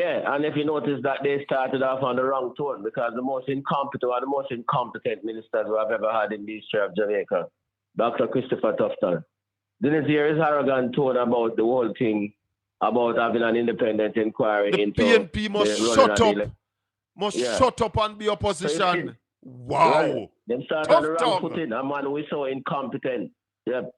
Yeah, and if you notice that they started off on the wrong tone, because the most incompetent ministers we have ever had in the history of Jamaica, Dr. Christopher Tufton. Didn't hear his arrogant tone about the whole thing, about having an independent inquiry the into PNP must shut up. Must shut up and be opposition. So wow. Right. Them start on the wrong footing. A man who is so incompetent. Yep.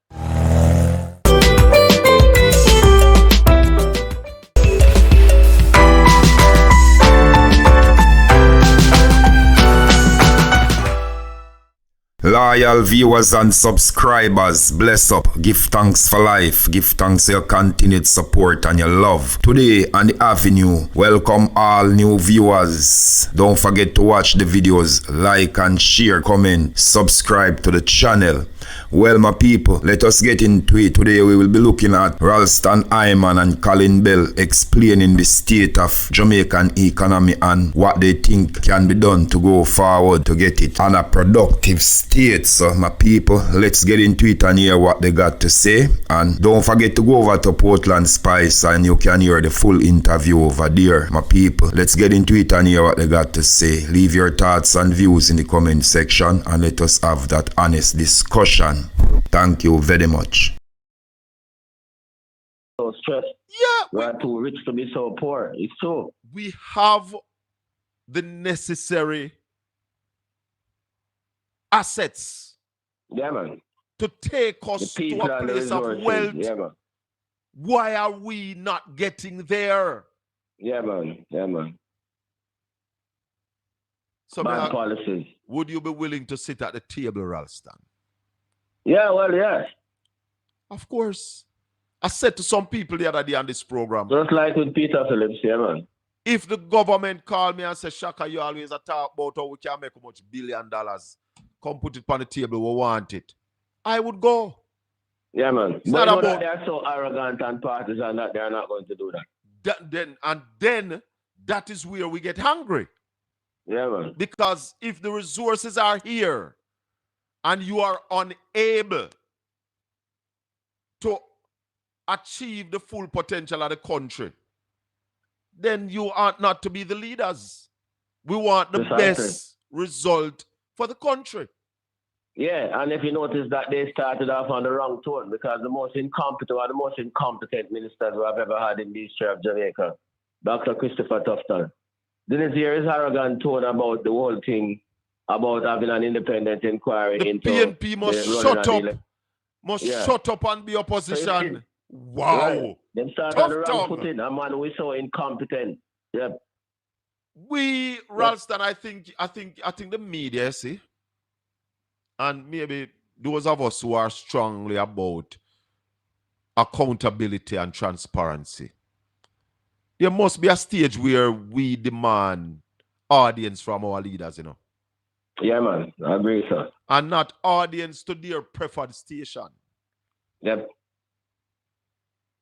Loyal viewers and subscribers, bless up, give thanks for life, give thanks for your continued support and your love. Today on the Avenue, welcome all new viewers. Don't forget to watch the videos, like and share, comment, subscribe to the channel. Well, my people, let us get into it. Today we will be looking at Ralston Hyman and Colin Bell explaining the state of Jamaican economy and what they think can be done to go forward to get it on a productive state. So, my people, let's get into it and hear what they got to say. And don't forget to go over to Portland Spice and you can hear the full interview over there, my people. Let's get into it and hear what they got to say. Leave your thoughts and views in the comment section and let us have that honest discussion. Thank you very much. So stressed. Yeah. We are too rich to be so poor. It's true. We have the necessary assets, yeah, man, to take us to a place of wealth. Yeah, man. Why are we not getting there? Yeah, man. Yeah, man. So bad policies. Would you be willing to sit at the table, Ralston? Yeah, well, yes. Of course. I said to some people the other day on this program. Just like with Peter Phillips, yeah, man. If the government call me and say, Shaka, you always talk about how we can make how much $1 billion. Come put it on the table, we want it. I would go. Yeah, man. It's not about they are so arrogant and partisan that they are not going to do that. Then that is where we get hungry. Yeah, man. Because if the resources are here and you are unable to achieve the full potential of the country, then you ought not to be the leaders. We want the best result for the country. Yeah, and if you notice that they started off on the wrong tone, because the most incompetent ministers we have ever had in the history of Jamaica, Dr. Christopher Tufton. Didn't hear his arrogant tone about the whole thing, about having an independent inquiry into PNP must shut up. Shut up and be opposition. Wow. Right. Them start on the wrong footing. A man who is so incompetent. Yep. We, Ralston, I think the media, see, and maybe those of us who are strongly about accountability and transparency, there must be a stage where we demand audience from our leaders, you know. Yeah, man. I agree, sir. And not audience to their preferred station. Yep.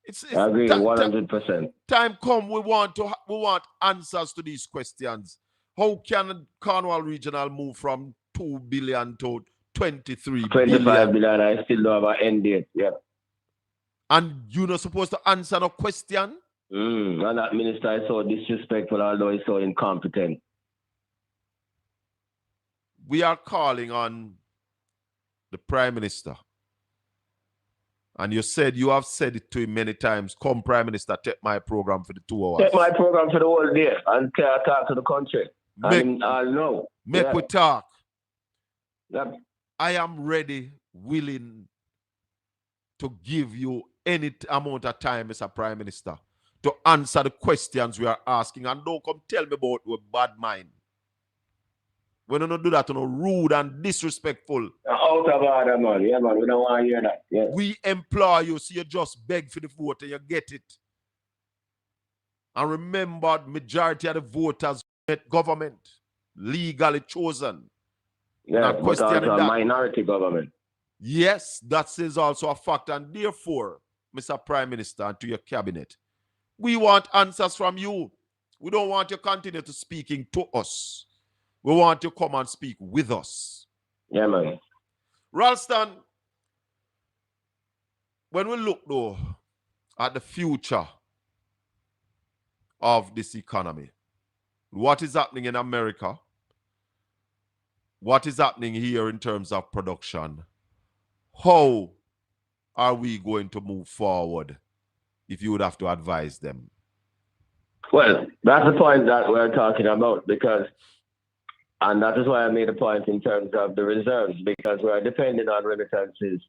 It's I agree 100%. Time come, we want answers to these questions. How can Cornwall Regional move from 2 billion to 25 billion? I still don't have an end date. Yep. And you're not supposed to answer no question? And that minister is so disrespectful, although he's so incompetent. We are calling on the Prime Minister. And you have said it to him many times, come Prime Minister, take my program for the 2 hours. Take my program for the whole day and talk to the country. Make we talk. Yep. I am ready, willing to give you any amount of time, Mr. Prime Minister, to answer the questions we are asking. And don't come tell me about your bad mind. We don't do that, rude and disrespectful. Out of order, man. Yeah, man. We don't want to hear that. Yeah. We employ you, so you just beg for the vote and you get it. And remember, the majority of the voters get government legally chosen. Yeah, but also a minority government. Yes, that is also a fact. And therefore, Mr. Prime Minister, and to your cabinet, we want answers from you. We don't want you to continue to speaking to us. We want you to come and speak with us. Yeah, man. Ralston, when we look, though, at the future of this economy. What is happening in America? What is happening here in terms of production? How are we going to move forward if you would have to advise them? Well, that's the point that we're talking about and that is why I made a point in terms of the reserves, because we're depending on remittances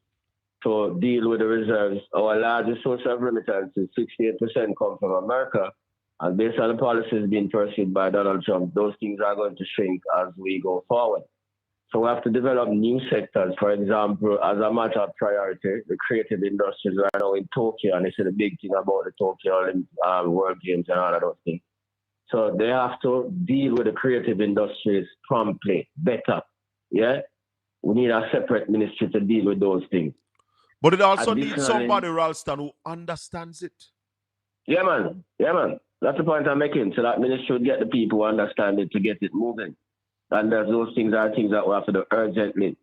to deal with the reserves. Our largest source of remittances, 68%, come from America. And based on the policies being pursued by Donald Trump, those things are going to shrink as we go forward. So we have to develop new sectors. For example, as a matter of priority, the creative industries right now in Tokyo, and this is the big thing about the Tokyo World Games and all of those things. So they have to deal with the creative industries promptly, better. Yeah? We need a separate ministry to deal with those things. But it also needs somebody, Ralston, who understands it. Yeah, man. Yeah, man. That's the point I'm making. So that ministry would get the people who understand it to get it moving. And those things are things that we have to do urgently.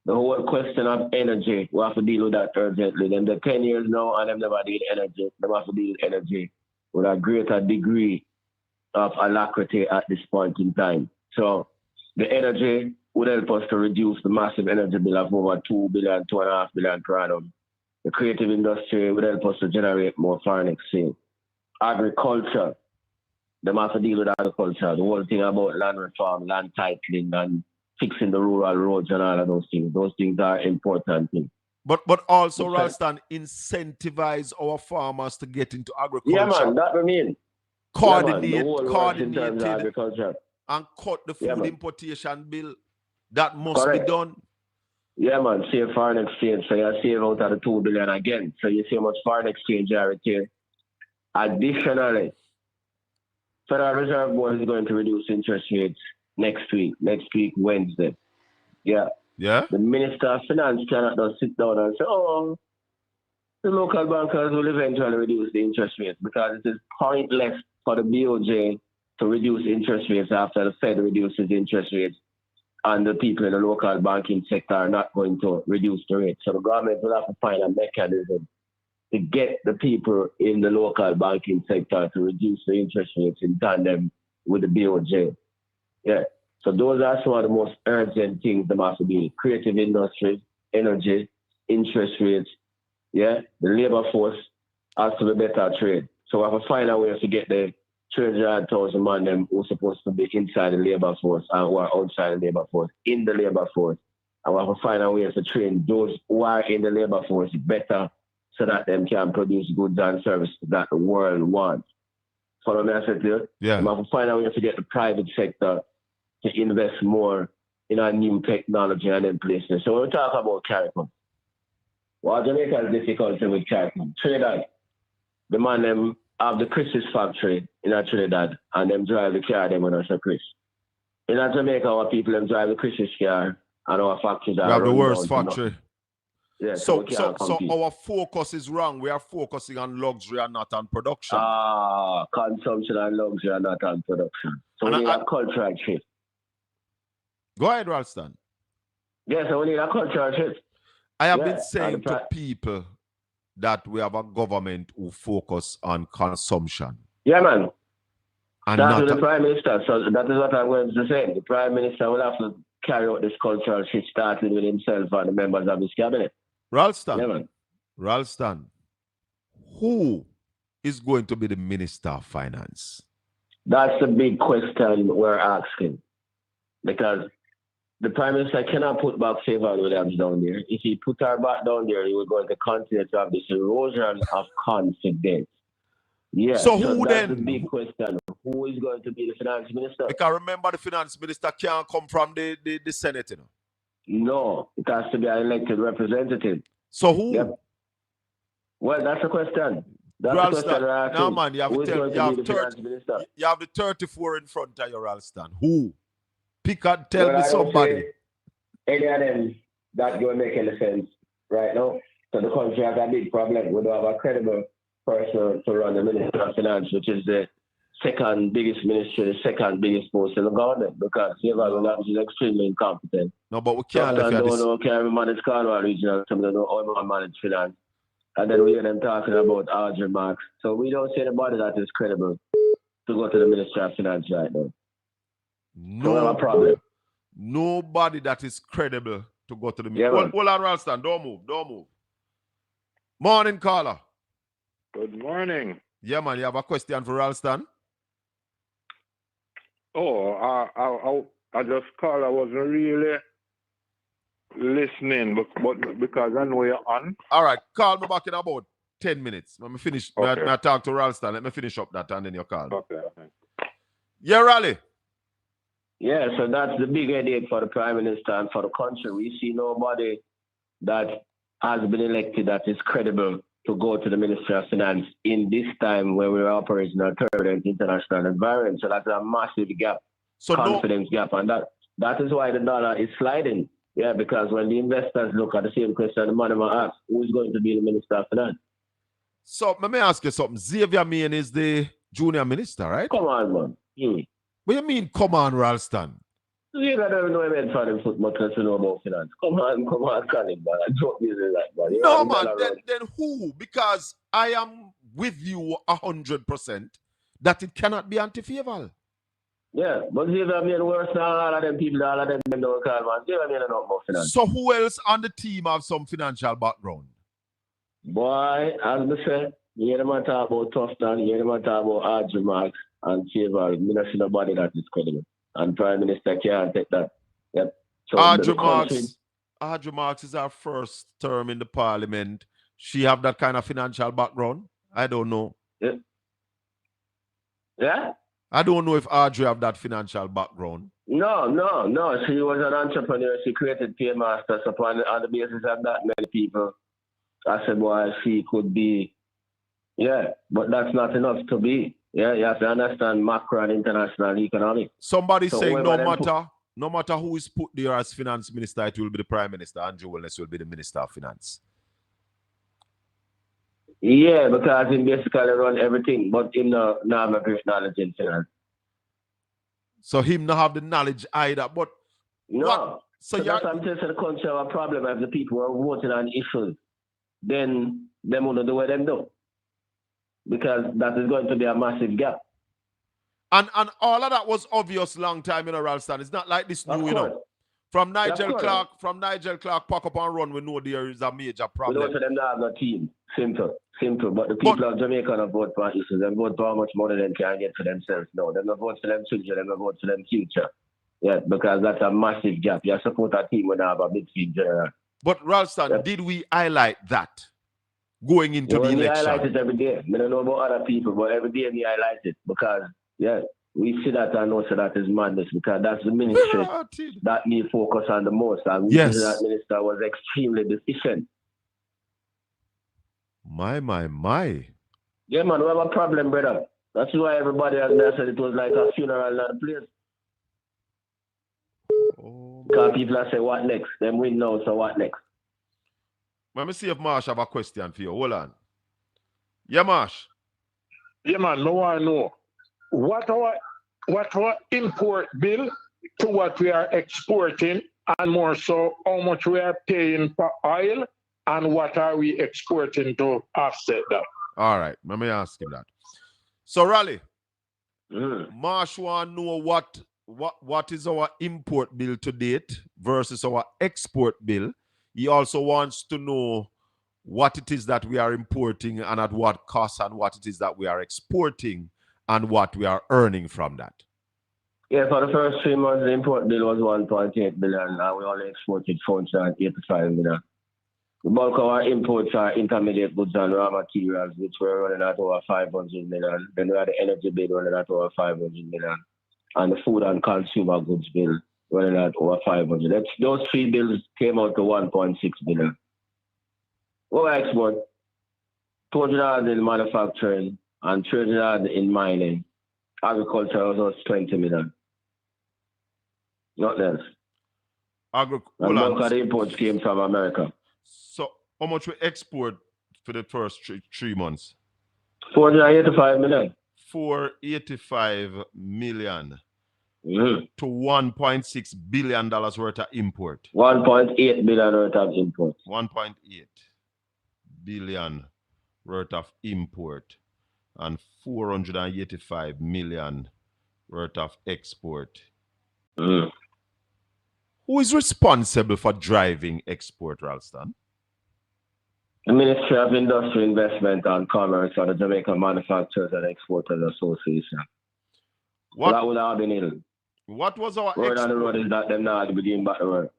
The whole question of energy, we have to deal with that urgently. Then the 10 years now, and they've never deal with energy. They have to deal with energy with a greater degree of alacrity at this point in time. So the energy would help us to reduce the massive energy bill of over 2 billion, 2.5 billion per annum. The creative industry would help us to generate more foreign exchange. Agriculture, they have to deal with agriculture. The whole thing about land reform, land titling, and fixing the rural roads and all of those things. Those things are important things. But also, Ralston, incentivize our farmers to get into agriculture. Yeah, man, that I mean. Coordinate agriculture. And cut the food importation bill. That must be done. Yeah, man, save foreign exchange. So you save out of the 2 billion again. So you see how much foreign exchange you retain. Additionally, Federal Reserve Board is going to reduce interest rates next week, Wednesday. Yeah. Yeah. The Minister of Finance cannot just sit down and say, oh, the local bankers will eventually reduce the interest rates, because it is pointless for the BOJ to reduce interest rates after the Fed reduces interest rates, and the people in the local banking sector are not going to reduce the rate. So the government will have to find a mechanism to get the people in the local banking sector to reduce the interest rates in tandem with the BOJ. Yeah. So those are some of the most urgent things that must be: creative industries, energy, interest rates. Yeah. The labor force has to be better trade. So we have to find a way to get the 300,000 man them who are supposed to be inside the labor force and who are outside the labor force in the labor force. And we have to find a way to train those who are in the labor force better, so that them can produce goods and services that the world wants. Follow me, I said to you? Yeah. We have to find a way to get the private sector to invest more in our new technology and in places. So when we talk about CARICOM, what Jamaica is difficulty with CARICOM? Trinidad, the man them have the Chris's factory in Trinidad, and them drive the car them when I say Chris. In Jamaica, our people them drive the Chris's car, and our factories are. We have the worst factory. Yeah, so our focus is wrong. We are focusing on luxury and not on production. Consumption and luxury and not on production. So we need a cultural shift. Go ahead, Ralston. Yeah, so we need a cultural shift. I have been saying to people that we have a government who focus on consumption. Yeah, man. And that's the Prime Minister. So that is what I'm going to say. The Prime Minister will have to carry out this cultural shift, starting with himself and the members of his cabinet. Ralston, yeah, man. Ralston, who is going to be the Minister of Finance? That's the big question we're asking. Because the Prime Minister cannot put back Fayval Williams down there. If he put her back down there, he was going to continue to have this erosion of confidence. Yeah. So who that's then? The big question. Who is going to be the finance minister? Because remember, the finance minister can't come from the Senate, you know. No, it has to be an elected representative. So who? Yep. Well, that's the question. That's Ralston, the question. no, man, you have the 34 in front of you, Ralston. Who? Pick and tell me somebody. Any of them that don't make any sense right now. So the country has a big problem. We don't have a credible person to run the Minister of Finance, which is the second biggest ministry, the second biggest post in the government, because Fayval Williams is extremely incompetent. No, but we can't let you can't manage Cornwall Regional, some don't know how to manage finance. And then we hear them talking about Audrey Marks. So we don't see anybody that is credible to go to the Ministry of Finance right now. No, we have a problem. Nobody that is credible to go to the Yeah, Ministry. Hold on, Ralston. Don't move. Morning, caller. Good morning. Yeah, man. You have a question for Ralston? Oh, I just called. I wasn't really listening, but because I know you're on. All right. Call me back in about 10 minutes. Let me finish. Okay. I talk to Ralston. Let me finish up that and then you call. Okay. Yeah, Raleigh. Yeah, so that's the big headache for the Prime Minister and for the country. We see nobody that has been elected that is credible to go to the Ministry of Finance in this time where we're operating in a turbulent international environment. So that's a massive gap, confidence gap. And that is why the dollar is sliding. Yeah, because when the investors look at the same question, the money will ask, who is going to be the Minister of Finance? So let me ask you something. Xavier Main is the junior minister, right? Come on, man. What do you mean, come on, Ralston? You don't know him for the foot much to know about finance. Come on, Colin, man. I joke with you like that. No, man. Then who? Because I am with you 100% that it cannot be anti-Fayval. Yeah, but Xavier Main worse than all of them people, all of them don't call, man. Xavier Main not more finance. So who else on the team have some financial background? Boy, as I said, you hear them talk about Tufton, you hear them talk about Andrew Marks and Fayval. I don't see nobody that is credible. And Prime Minister can't take that. Yep. So Andrew Marks is our first term in the parliament. She have that kind of financial background? I don't know. Yeah? I don't know if Audrey have that financial background. No. She was an entrepreneur. She created Paymasters upon on the basis of that many people. I said, boy, she could be. Yeah, but that's not enough to be. Yeah, you have to understand macro and international economy. Somebody saying no matter who is put there as finance minister, it will be the Prime Minister. Andrew Holness will be the Minister of Finance. Yeah, because he basically run everything, but him no have a great knowledge in finance. So him not have the knowledge either. But no. What? So that's what I'm saying. The country have a problem if the people are voting on issues. Then them will do what them do. Because that is going to be a massive gap. And all of that was obvious long time in Ralston. It's not like this new, you know. From Nigel Clark, pack up and run, we know there is a major problem. We don't them have no team. Simple. But the people of Jamaica don't vote for issues. They vote for how much money they can get for themselves. No, they don't vote for them children, they vote for them future. Yeah, because that's a massive gap. You support a team when they have a midfield general. But Ralston, did we highlight that going into the election? We highlight it every day. I don't know about other people, but every day we highlight it because, we see that and know that is madness because that's the ministry that we focus on the most. And we see that minister was extremely deficient. My. Yeah, man, we have a problem, brother. That's why everybody has said it was like a funeral at the place. Because people are saying, what next? Them win now, so what next? Let me see if Marsh have a question for you. Hold on. Yeah, Marsh. Yeah, man, no one know. What our import bill to what we are exporting, and more so how much we are paying for oil, and what are we exporting to offset that? All right, let me ask him that. So, Raleigh, Marsh want to know what is our import bill to date versus our export bill. He also wants to know what it is that we are importing and at what cost, and what it is that we are exporting and what we are earning from that. Yeah, for the first 3 months, the import bill was 1.8 billion, and we only exported 485 million. The bulk of our imports are intermediate goods and raw materials, which were running at over 500 million. Then we had the energy bill running at over 500 million, and the food and consumer goods bill running at over 500. Those three bills came out to 1.6 billion. What we export? 200 in manufacturing and 300 in mining. Agriculture was 20 million. Nothing else. And bulk of the imports came from America. So how much we export for the first three months? 485 million. 485 million to $1.6 billion worth of import. 1.8 billion worth of import. 1.8 billion worth of import. and 485 million worth of export. Mm. Who is responsible for driving export, Ralston? The Ministry of Industry, Investment and Commerce or the Jamaica Manufacturers and Exporters Association. What, that would have been it. What was our word on the road is that them now begin back the word.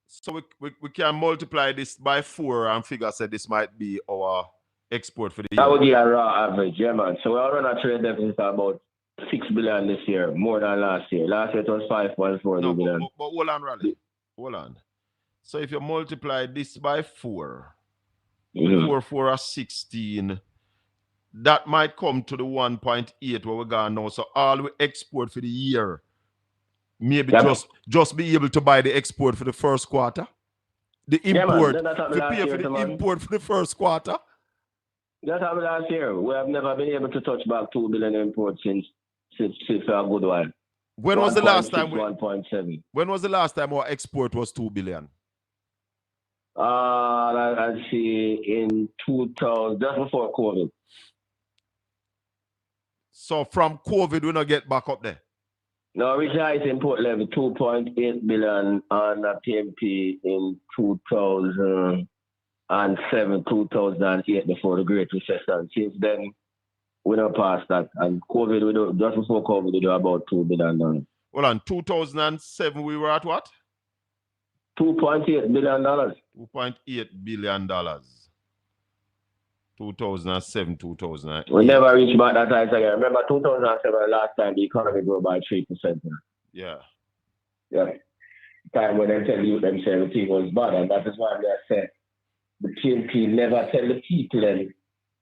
So we can multiply this by 4 and figure say this might be our export for the year. That would be a raw average, yeah, man. So we are on a trade deficit about 6 billion this year, more than last year. Last year it was 5.4 billion. But hold on, Raleigh. Hold on. So if you multiply this by 4, 4 are 16, that might come to the 1.8 where we got now. So all we export for the year, maybe just be able to buy the export for the first quarter. The import, to pay for the import for the first quarter. That happened last year. We have never been able to touch back 2 billion imports since a good while. When was the last time? 1.7. When was the last time our export was 2 billion? I'd see in 2000, just before COVID. So from COVID, we not get back up there? No, we reached import level 2.8 billion on a PMP in 2007, 2008 before the Great Recession. Since then, we not past that. And COVID, just before COVID, we do about $2 billion. Well, in 2007, we were at what? $2.8 billion. $2.8 billion. 2007, 2008. We never reached back that time again. Remember 2007, last time the economy grew by 3%. Yeah. Yeah. Time when they tell you them say everything was bad, and that is why they said the PNP never tell the people them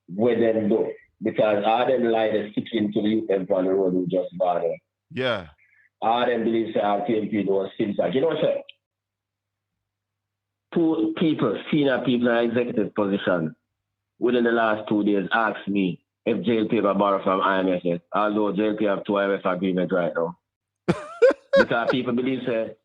where them go. Because all them lie they stick into the youth them on the road who just bother. Yeah. All them believe say our PNP was things like, you know what I'm saying? 2 people, senior people in executive position, within the last 2 days asked me if JLP ever borrow from IMF, although JLP have 2 IMF agreements right now. Because people believe say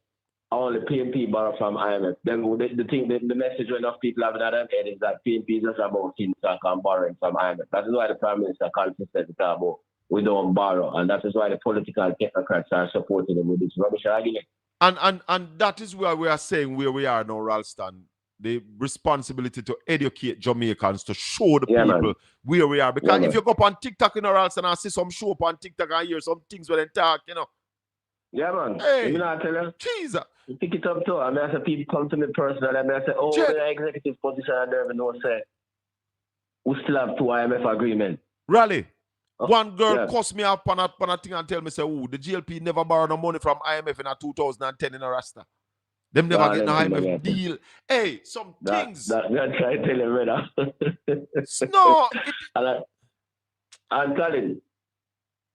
only PNP borrow from IMF. Then the message enough people have in their head is that PNP is just about things that can borrowing from IMF. That is why the Prime Minister consistently talk about we don't borrow, and that is why the political technocrats are supporting them with this rubbish argument. And that is where we are saying where we are now, Ralston. The responsibility to educate Jamaicans, to show the people where we are. Because if you go up on TikTok, Ralston, and see some show up on TikTok and hear some things when they talk, Yeah, man. Hey, you know, I tell you. Jesus. You pick it up too. I mean, I say people come to me personally, and I say, oh, we're in executive position, and they know say we still have 2 IMF agreements. Raleigh. One girl cussed me up on a thing and tell me, say, oh, the GLP never borrowed no money from IMF in 2010 in a Rasta. Them never get no IMF deal. Hey, some things. That's trying to tell you, brother. No. And Colin,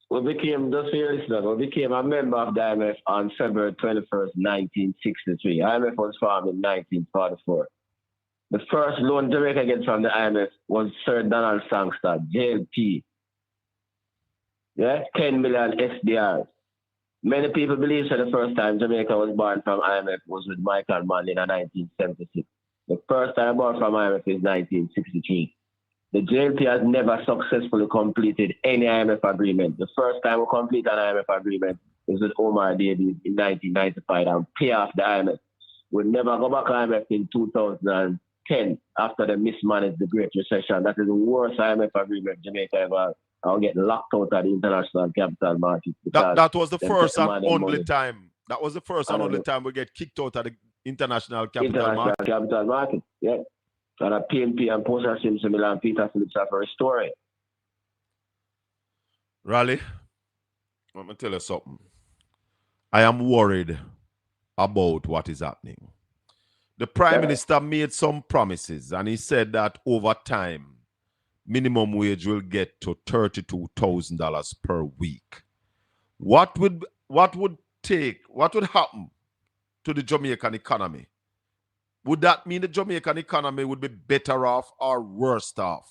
we became a member of the IMF on February 21st, 1963. IMF was formed in 1944. The first loan Jamaica gets from the IMF was Sir Donald Sangster, JLP. Yeah, 10 million SDRs. Many people believe that the first time Jamaica was born from IMF was with Michael Mann in 1976. The first time born from IMF is 1963. The JLP has never successfully completed any IMF agreement. The first time we complete an IMF agreement is with Omar Davies in 1995 and pay off the IMF. We'll never go back to IMF in 2010 after they mismanaged the Great Recession. That is the worst IMF agreement Jamaica ever had. I'll get locked out of the international capital market. That was the first and only time. That was the first and only time we get kicked out of the international capital market. Yeah. And a PNP and Posa Simpson and Peter Phillips have to restore it. Raleigh, let me tell you something. I am worried about what is happening. The Prime Minister made some promises, and he said that over time, minimum wage will get to $32,000 per week. What would happen to the Jamaican economy? Would that mean the Jamaican economy would be better off or worse off?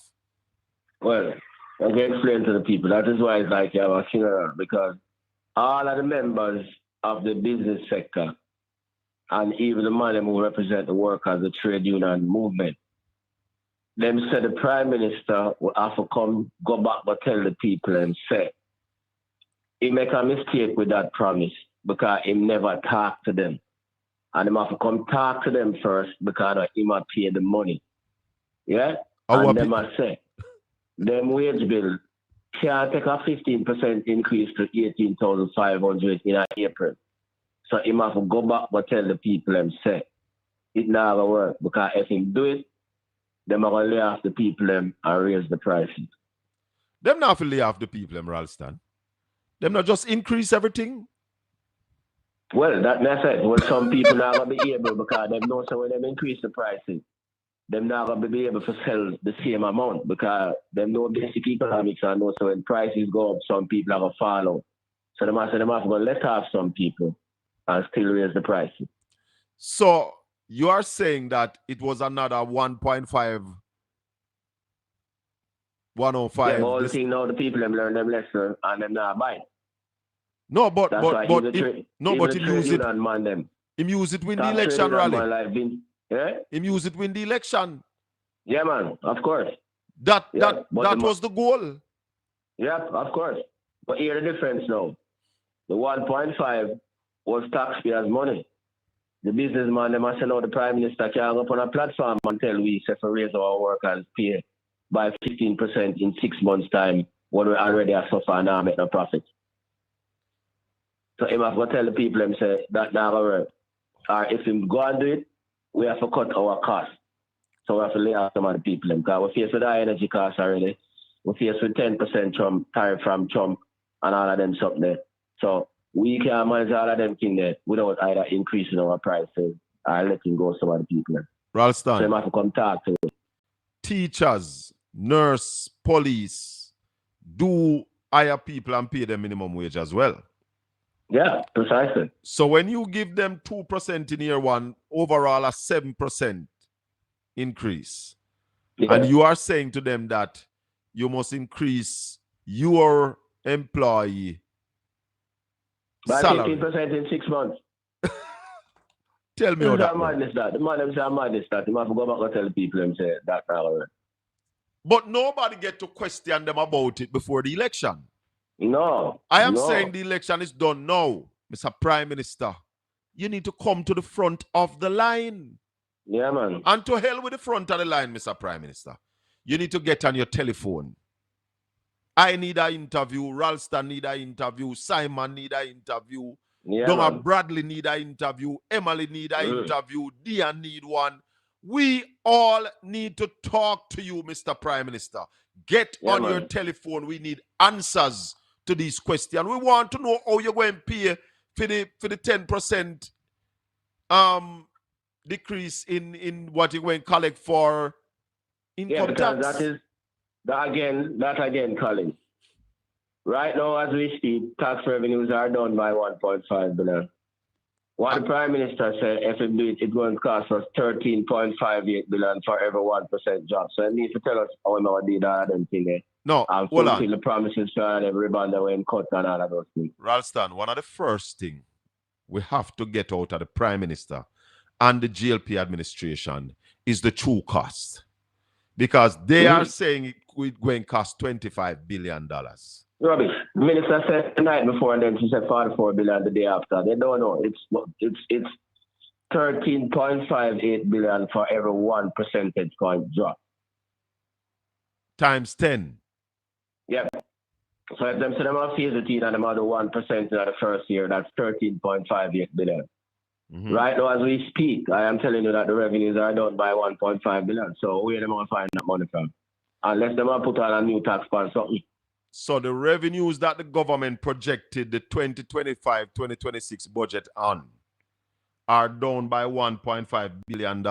Well, I'm going to explain to the people. That is why it's like you have a funeral, because all of the members of the business sector and even the man who represent the workers, the trade union movement, them said the Prime Minister will have to go back but tell the people and say, he make a mistake with that promise because he never talked to them. And he have to come talk to them first because he might pay the money. Yeah? And them I say, them wage bill can't take a 15% increase to 18,500 in April. So he have to go back but tell the people and say, it never work because if he do it, them are going to lay off the people and raise the prices. Them not lay off the people, Ralston. Them not just increase everything. Well, that makes sense. Well, some people not going to be able because they know so when them increase the prices, them not going to be able to sell the same amount because them know basic economics and know so when prices go up, some people are going to follow. So them have to let off some people and still raise the prices. So you are saying that it was another 1.5, 105. Yeah, but all the thing now the people them learn them lesson and them not buy. No, but That's but he use it. He use it win the election rally. He use it win the election. Yeah, man, of course. That was the goal. Yeah, of course. But here the difference now. The 1.5 was taxpayers' money. The businessman, they must know the Prime Minister can go up on a platform and tell we say for raise our workers pay by 15% in 6 months' time when we already have suffered and now make no profit. So he must go tell the people and say that never work. Or if him go and do it, we have to cut our costs. So we have to lay off some of the people because we're faced with high energy costs already. We're faced with 10% Trump tariff from Trump and all of them something there. So we can manage all of them things there without either increasing our prices or letting go some of the people. Ralston. So you have to come talk to them. Teachers, nurse, police, do hire people and pay them minimum wage as well. Yeah, precisely. So when you give them 2% in year one, overall a 7% increase, and you are saying to them that you must increase your employee by salary. 15% in 6 months. Tell me how that madness that. The man them say madness that. You have to go back and tell the people them say that now. But nobody get to question them about it before the election. No. I am saying the election is done now, Mr. Prime Minister. You need to come to the front of the line. Yeah, man. And to hell with the front of the line, Mr. Prime Minister. You need to get on your telephone. I need an interview. Ralston need an interview. Simon need an interview. Yeah, Donna Bradley need an interview. Emily need an interview. Dian need one. We all need to talk to you, Mr. Prime Minister. Get on your telephone. We need answers to these questions. We want to know how you're going to pay for the 10% decrease in what you're going to collect for income tax. That again, Colin. Right now, as we speak, tax revenues are down by 1.5 billion. What the Prime Minister said, if it do it, it's going to cost us 13.58 billion for every 1% job. So it needs to tell us how much did that and thing there. No, and hold on. The promises and every band that went cut and all of those things. Ralston, one of the first things we have to get out of the Prime Minister and the GLP administration is the true cost. Because they are saying it would going to cost $25 billion. Rubbish. The minister said the night before and then she said 44 billion the day after. They don't know. It's 13.58 billion for every 1 percentage point drop. Times 10. Yep. So if them say them have phase it in and them have the 1% in the first year, that's 13.58 billion. Mm-hmm. Right now as we speak, I am telling you that the revenues are down by 1.5 billion. So where them going to find that money from? Unless them have put on a new tax plan something. So the revenues that the government projected the 2025-2026 budget on are down by $1.5 billion.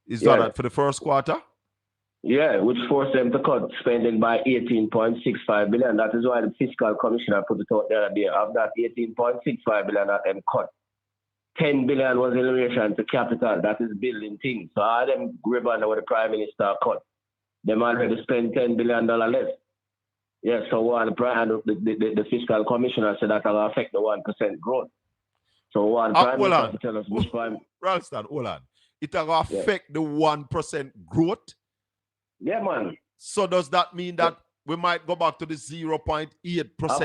Is that for the first quarter? Yeah, which forced them to cut spending by 18.65 billion. That is why the fiscal commissioner put it out the other day. Of that 18.65 billion that them cut, 10 billion was in relation to capital. That is building things. So all them grab on what the Prime Minister cut. Them already spend $10 billion less. Yeah, so the fiscal commissioner said that will affect the 1% growth. So one Prime Minister to tell us which prime. Ralston, hold on. It will affect the 1% growth. Yeah, man. So does that mean that we might go back to the 0.8%?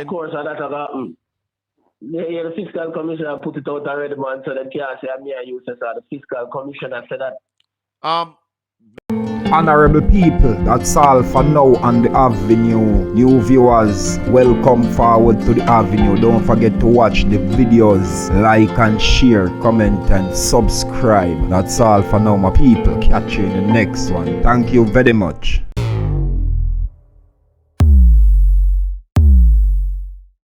Of course, and that's what happened. Yeah, the Fiscal Commissioner put it out already, man, so they can't say me and you say so. The Fiscal Commissioner said that. Honorable people, that's all for now on the Avenue. New viewers, welcome forward to the Avenue. Don't forget to watch the videos, like and share, comment and subscribe. That's all for now, my people. Catch you in the next one. Thank you very much.